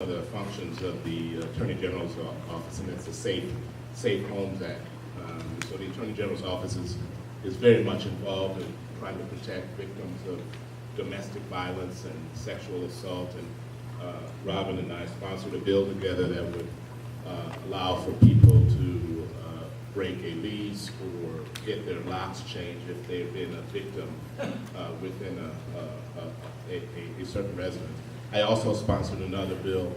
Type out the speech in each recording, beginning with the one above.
One of the functions of the Attorney General's office, and it's the Safe Homes Act. So the Attorney General's office is very much involved in trying to protect victims of domestic violence and sexual assault. And Robin and I sponsored a bill together that would allow for people to break a lease or get their locks changed if they've been a victim within a certain residence. I also sponsored another bill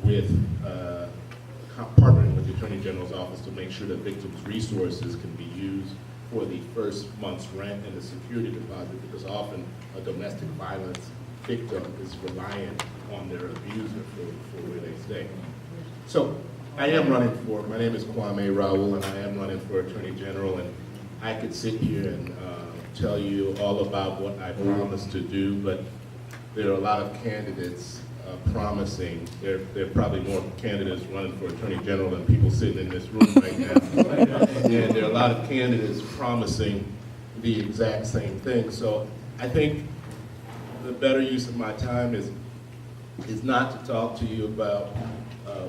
with partnering with the Attorney General's office to make sure that victims' resources can be used for the first month's rent and the security deposit, because often a domestic violence victim is reliant on their abuser for where they stay. So I am running for, my name is Kwame Raoul, and I am running for Attorney General, and I could sit here and tell you all about what I promised to do, but there are a lot of candidates promising. There are probably more candidates running for Attorney General than people sitting in this room right now. And there are a lot of candidates promising the exact same thing. So I think the better use of my time is not to talk to you about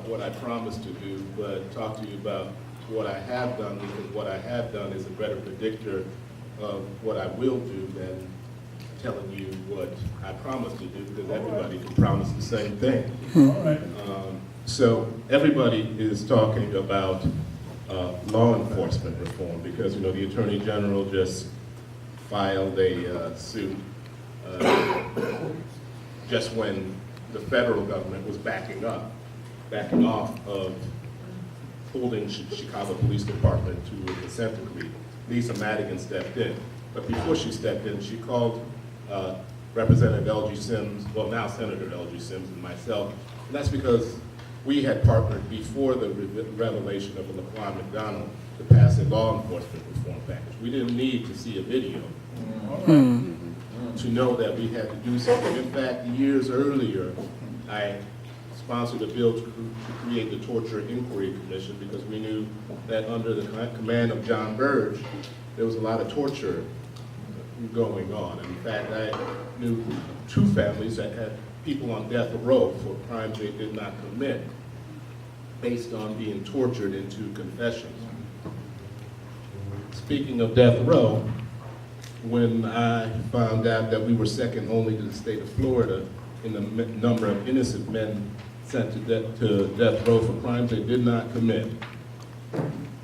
what I promised to do, but talk to you about what I have done, because what I have done is a better predictor of what I will do than telling you what I promised to do, because everybody can promise the same thing. So everybody is talking about law enforcement reform, because the Attorney General just filed a suit just when the federal government was backing off of holding Chicago Police Department to a consent decree. Lisa Madigan stepped in, but before she stepped in, she called Representative L.G. Sims, well now Senator L.G. Sims, and myself, and that's because we had partnered before the revelation of Laquan McDonald to pass a law enforcement reform package. We didn't need to see a video to know that we had to do something. In fact, years earlier, I sponsored a bill to create the Torture Inquiry Commission, because we knew that under the command of John Burge, there was a lot of torture going on. In fact, I knew two families that had people on death row for crimes they did not commit, based on being tortured into confessions. Speaking of death row, when I found out that we were second only to the state of Florida in the number of innocent men sent to death row for crimes they did not commit,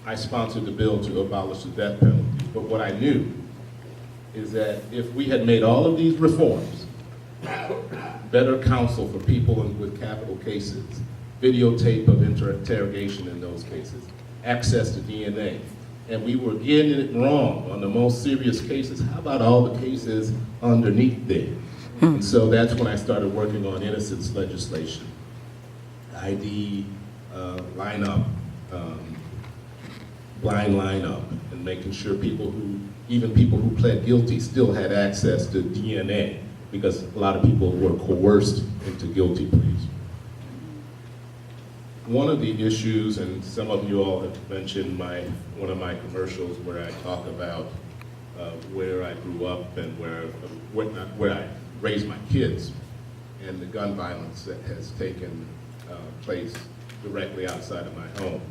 I sponsored the bill to abolish the death penalty. But what I knew is that if we had made all of these reforms, better counsel for people with capital cases, videotape of interrogation in those cases, access to DNA, and we were getting it wrong on the most serious cases, how about all the cases underneath there? And so that's when I started working on innocence legislation, ID lineup, blind lineup, and making sure even people who pled guilty still had access to DNA, because a lot of people were coerced into guilty pleas. One of the issues, and some of you all have mentioned one of my commercials where I talk about where I grew up and where I raised my kids, and the gun violence that has taken place directly outside of my home.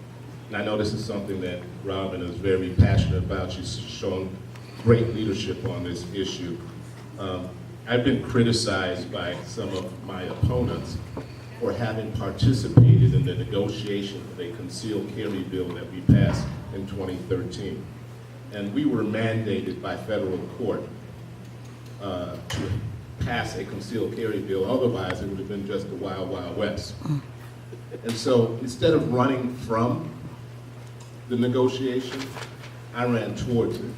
And I know this is something that Robin is very passionate about. She's shown great leadership on this issue. I've been criticized by some of my opponents for having participated in the negotiation of a concealed carry bill that we passed in 2013. And we were mandated by federal court to pass a concealed carry bill, otherwise it would have been just the wild, wild west. And so instead of running from the negotiation, I ran towards it.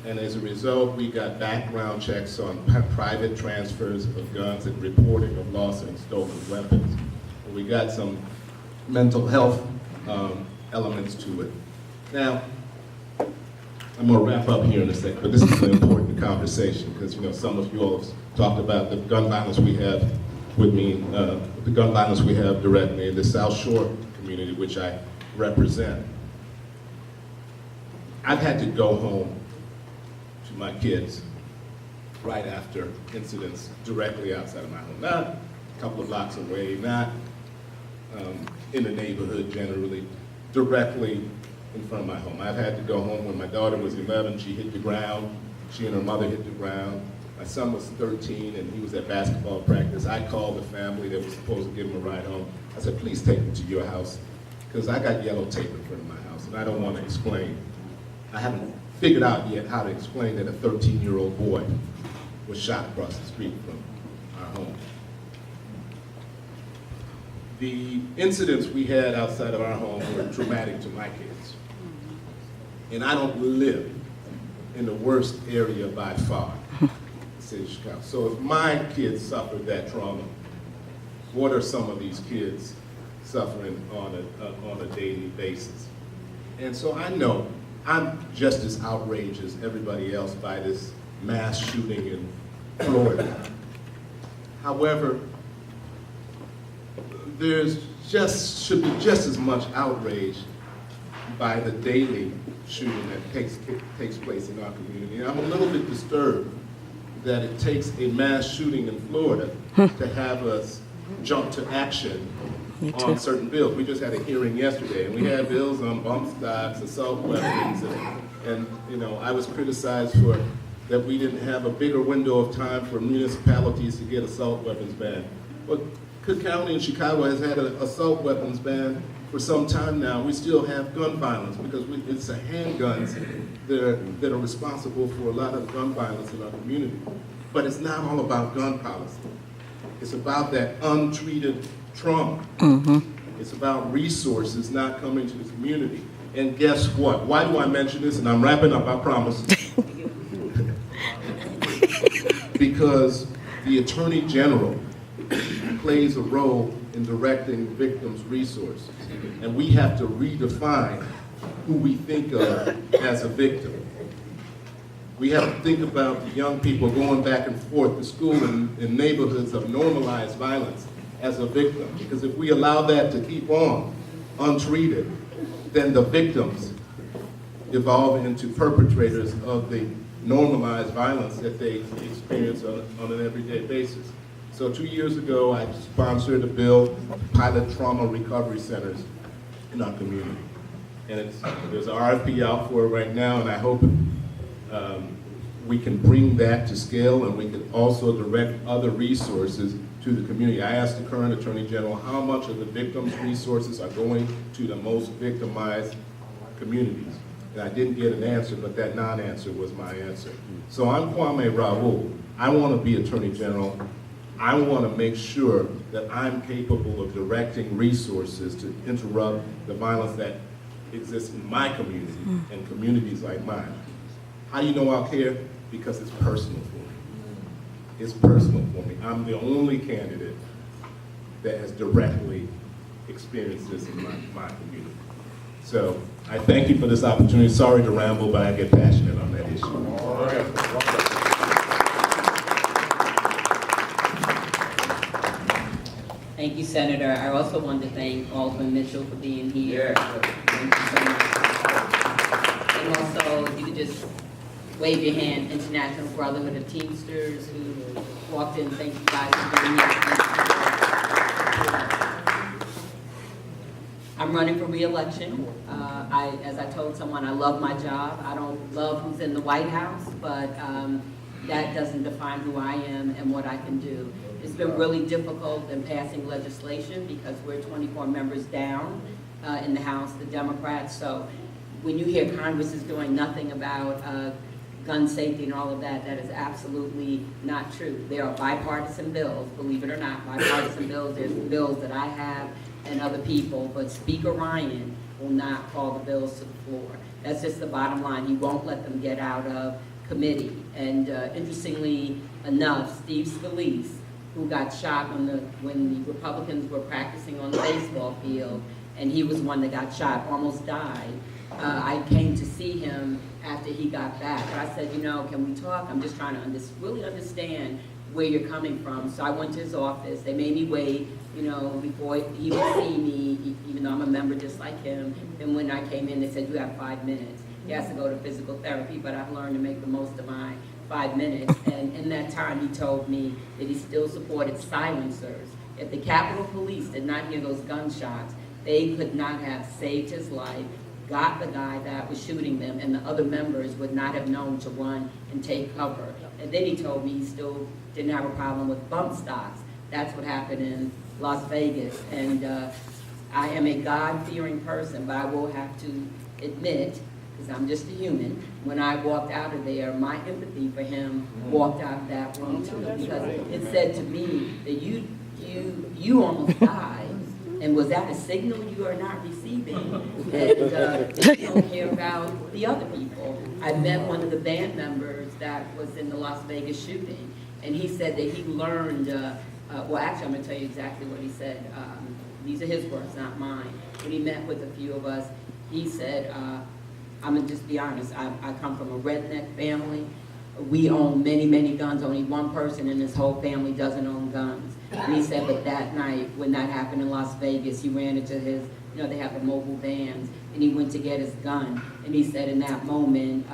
And as a result, we got background checks on private transfers of guns and reporting of lost and stolen weapons. And we got some mental health elements to it. Now, I'm going to wrap up here in a second, but this is an important conversation, because some of you all have talked about the gun violence we have the gun violence we have directly in the South Shore community, which I represent. I've had to go home to my kids right after incidents directly outside of my home. Not a couple of blocks away, not in the neighborhood generally, directly in front of my home. I've had to go home when my daughter was 11, she hit the ground, she and her mother hit the ground. My son was 13 and he was at basketball practice. I called the family that was supposed to give him a ride home. I said, please take him to your house, because I got yellow tape in front of my house and I don't want to explain. I haven't figured out yet how to explain that a 13-year-old boy was shot across the street from our home. The incidents we had outside of our home were traumatic to my kids. And I don't live in the worst area by far, the city of Chicago. So if my kids suffered that trauma, what are some of these kids suffering on a daily basis? And so I know I'm just as outraged as everybody else by this mass shooting in Florida. However, should be just as much outrage by the daily shooting that takes place in our community. And I'm a little bit disturbed that it takes a mass shooting in Florida to have us jump to action on certain bills. We just had a hearing yesterday, and we had bills on bump stocks, assault weapons, and you know, I was criticized for that we didn't have a bigger window of time for municipalities to get assault weapons banned. But Cook County in Chicago has had an assault weapons ban for some time now. We still have gun violence because it's the handguns that are responsible for a lot of gun violence in our community. But it's not all about gun policy. It's about that untreated trauma. It's about resources not coming to the community. And guess what? Why do I mention this? And I'm wrapping up, I promise. Because the Attorney General plays a role in directing victims' resources. And we have to redefine who we think of as a victim. We have to think about the young people going back and forth to school in neighborhoods of normalized violence as a victim. Because if we allow that to keep on untreated, then the victims evolve into perpetrators of the normalized violence that they experience on an everyday basis. So 2 years ago, I sponsored a bill to pilot trauma recovery centers in our community. And there's an RFP out for it right now, and I hope we can bring that to scale, and we can also direct other resources to the community. I asked the current Attorney General how much of the victims' resources are going to the most victimized communities. And I didn't get an answer, but that non-answer was my answer. So I'm Kwame Raoul. I want to be Attorney General. I want to make sure that I'm capable of directing resources to interrupt the violence that exists in my community and communities like mine. How do you know I'll care? Because it's personal for me. It's personal for me. I'm the only candidate that has directly experienced this in my community. So I thank you for this opportunity. Sorry to ramble, but I get passionate on that issue. All right. Thank you, Senator. I also want to thank Alderman Mitchell for being here. Thank you so much. And also, if you could just wave your hand, International Brotherhood of Teamsters, who walked in. Thank you guys for being here. I'm running for re-election. As I told someone, I love my job. I don't love who's in the White House, but that doesn't define who I am and what I can do. It's been really difficult in passing legislation because we're 24 members down in the House, the Democrats. So when you hear Congress is doing nothing about gun safety and all of that, that is absolutely not true. There are bipartisan bills, believe it or not, bipartisan bills. There's bills that I have and other people, but Speaker Ryan will not call the bills to the floor. That's just the bottom line. He won't let them get out of committee. And interestingly enough, Steve Scalise, who got shot when the Republicans were practicing on the baseball field, and he was one that got shot, almost died. I came to see him after he got back. I said, you know, can we talk? I'm just trying to really understand where you're coming from. So I went to his office. They made me wait, you know, before he would see me, even though I'm a member just like him. And when I came in, they said, you have 5 minutes. He has to go to physical therapy, but I've learned to make the most of my 5 minutes. And in that time, he told me that he still supported silencers If the Capitol Police did not hear those gunshots, they could not have saved his life, got the guy that was shooting them, and the other members would not have known to run and take cover. And then he told me he still didn't have a problem with bump stocks. That's what happened in Las Vegas. And I am a God-fearing person, but I will have to admit, because I'm just a human, when I walked out of there, my empathy for him walked out of that room too, because it said to me that you almost died, and was that a signal you are not receiving? And you don't care about the other people. I met one of the band members that was in the Las Vegas shooting, and he said that he learned, well actually I'm going to tell you exactly what he said. These are his words, not mine. When he met with a few of us, he said, I'm going to just be honest, I come from a redneck family. We own many, many guns. Only one person in this whole family doesn't own guns. And he said, but that night, when that happened in Las Vegas, he ran into his, they have the mobile vans, and he went to get his gun. And he said in that moment,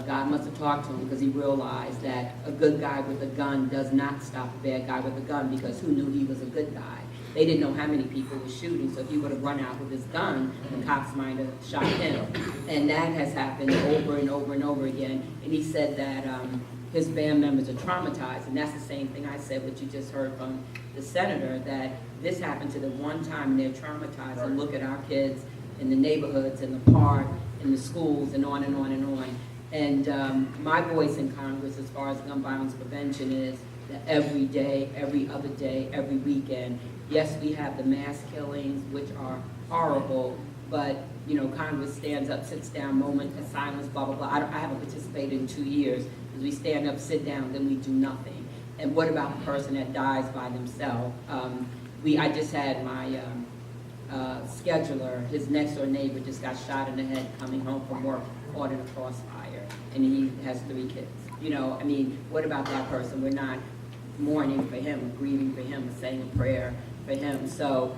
God must have talked to him, because he realized that a good guy with a gun does not stop a bad guy with a gun, because who knew he was a good guy? They didn't know how many people were shooting, so if he would have run out with his gun, the cops might have shot him. And that has happened over and over and over again. And he said that his band members are traumatized, and that's the same thing I said, what you just heard from the senator, that this happened to them one time and they're traumatized. And look at our kids in the neighborhoods, in the park, in the schools, and on and on and on. And my voice in Congress as far as gun violence prevention is that every day, every other day, every weekend, yes, we have the mass killings, which are horrible, but Congress stands up, sits down, moment of silence, blah, blah, blah. I haven't participated in 2 years, because we stand up, sit down, then we do nothing. And what about the person that dies by themselves? I just had my scheduler, his next door neighbor just got shot in the head coming home from work, caught in a crossfire, and he has 3 kids. What about that person? We're not mourning for him, or grieving for him, or saying a prayer for him. So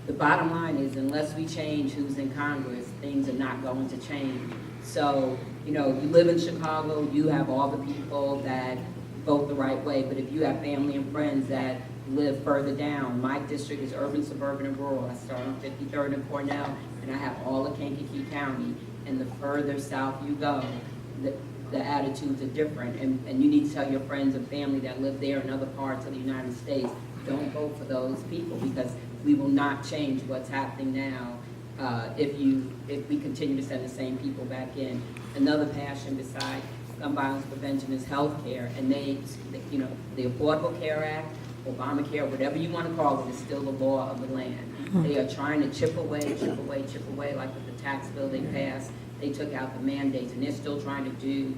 the bottom line is, unless we change who's in Congress, things are not going to change. So, you live in Chicago, you have all the people that vote the right way, but if you have family and friends that live further down, my district is urban, suburban, and rural. I start on 53rd and Cornell, and I have all of Kankakee County, and the further south you go, the attitudes are different, and you need to tell your friends and family that live there in other parts of the United States, don't vote for those people, because we will not change what's happening now if we continue to send the same people back in. Another passion besides gun violence prevention is health care, and the Affordable Care Act, Obamacare, whatever you want to call it, is still the law of the land. They are trying to chip away, like with the tax bill they passed. They took out the mandates, and they're still trying to do,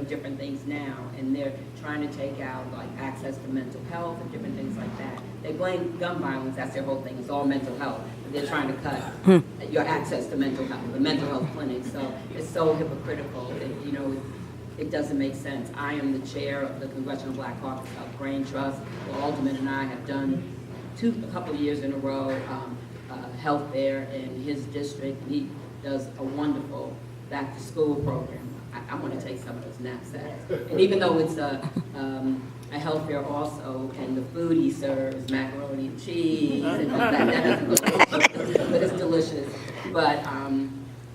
different things now. And they're trying to take out, like, access to mental health and different things like that. They blame gun violence, that's their whole thing, it's all mental health. But they're trying to cut your access to mental health, the mental health clinics. So it's so hypocritical, it doesn't make sense. I am the chair of the Congressional Black Caucus of Brain Trust. Well, Alderman and I have done a couple of years in a row, health there in his district. He does a wonderful back-to-school program. I want to take some of those knapsacks. And even though it's a health fair also, and the food he serves, macaroni and cheese, and but it's delicious. But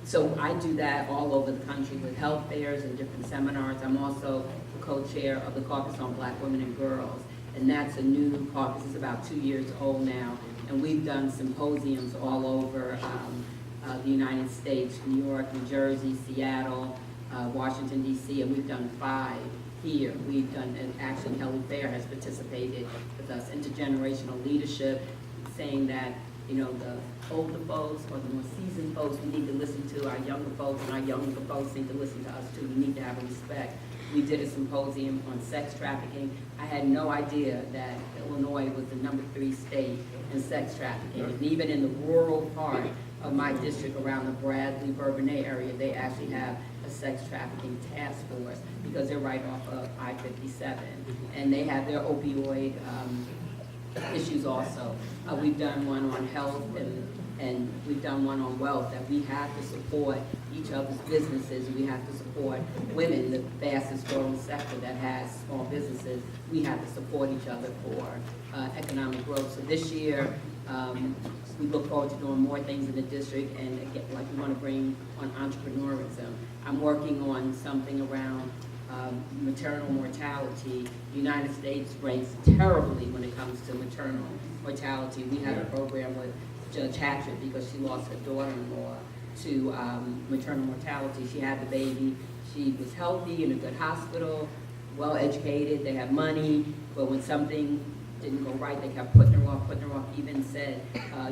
so I do that all over the country with health fairs and different seminars. I'm also the co-chair of the Caucus on Black Women and Girls, and that's a new caucus. It's about 2 years old now, and we've done symposiums all over the United States, New York, New Jersey, Seattle, Washington, D.C., and we've done 5 here. We've done, and actually Kelly Fair has participated with us, intergenerational leadership, saying that, the older folks or the more seasoned folks, we need to listen to our younger folks, and our younger folks need to listen to us too. We need to have a respect. We did a symposium on sex trafficking. I had no idea that Illinois was the #3 state in sex trafficking. And even in the rural part of my district around the Bradley, Bourbonnais area, they actually have a sex trafficking task force, because they're right off of I-57. And they have their opioid issues also. We've done one on health and And we've done one on wealth, that we have to support each other's businesses. We have to support women, the fastest growing sector that has small businesses. We have to support each other for economic growth. So this year, we look forward to doing more things in the district, and again, like we want to bring on entrepreneurism. I'm working on something around maternal mortality. The United States ranks terribly when it comes to maternal mortality. We had a program with Judge Hatchett because she lost her daughter-in-law to maternal mortality. She had the baby. She was healthy, in a good hospital, well-educated, they had money, but when something didn't go right, they kept putting her off, even said,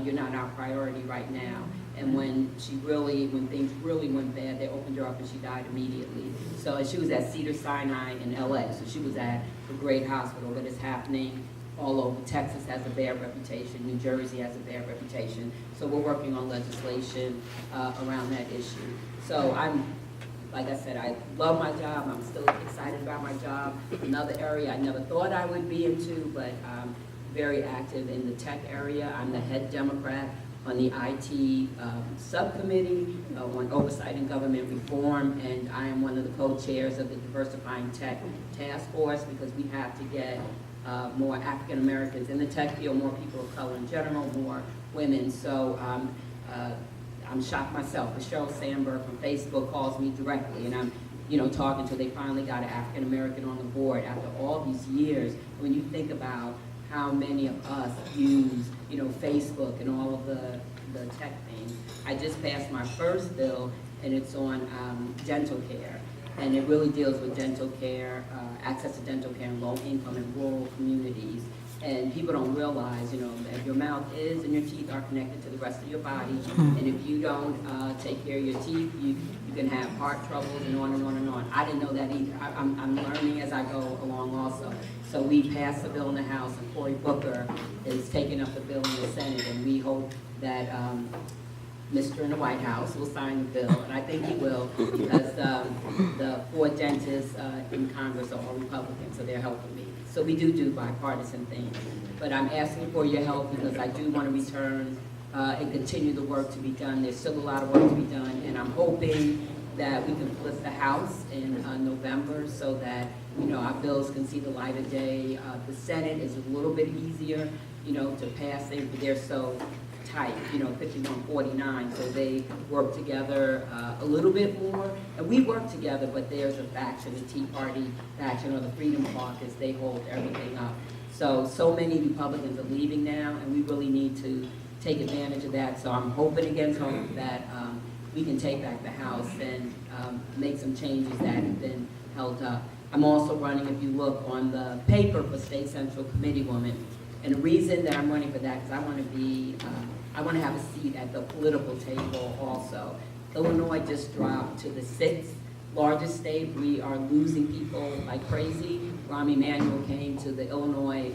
you're not our priority right now. And when things really went bad, they opened her up and she died immediately. So she was at Cedars-Sinai in LA, so she was at a great hospital, but it's happening all over. Texas has a bad reputation, New Jersey has a bad reputation. So we're working on legislation around that issue. So like I said, I love my job. I'm still excited about my job. Another area I never thought I would be into, but I'm very active in the tech area. I'm the head Democrat on the IT subcommittee on oversight and government reform, and I am one of the co-chairs of the Diversifying Tech Task Force, because we have to get more African Americans in the tech field, more people of color in general, more women. So I'm shocked myself. Sheryl Sandberg from Facebook calls me directly, and I'm talking to, they finally got an African American on the board after all these years. When you think about how many of us use Facebook and all of the tech things. I just passed my first bill, and it's on dental care. And it really deals with dental care, access to dental care in low-income and rural communities. And people don't realize, that your mouth is and your teeth are connected to the rest of your body. And if you don't take care of your teeth, you can have heart troubles and on and on and on. I didn't know that either. I'm learning as I go along also. So we passed a bill in the House, and Cory Booker is taking up the bill in the Senate, and we hope that Mr. in the White House will sign the bill, and I think he will, because the 4 dentists in Congress are all Republicans, so they're helping me. So we do bipartisan things. But I'm asking for your help because I do want to return and continue the work to be done. There's still a lot of work to be done, and I'm hoping that we can flip the House in November so that our bills can see the light of day. The Senate is a little bit easier, to pass things, but they're so tight, 51-49, so they work together a little bit more. And we work together, but there's a faction, the Tea Party faction or the Freedom Caucus, they hold everything up. So many Republicans are leaving now, and we really need to take advantage of that. So I'm hoping against hope that we can take back the House and make some changes that have been held up. I'm also running, if you look on the paper, for State Central Committeewoman. And the reason that I'm running for that is I want to have a seat at the political table also. Illinois just dropped to the 6th largest state. We are losing people like crazy. Rahm Emanuel came to the Illinois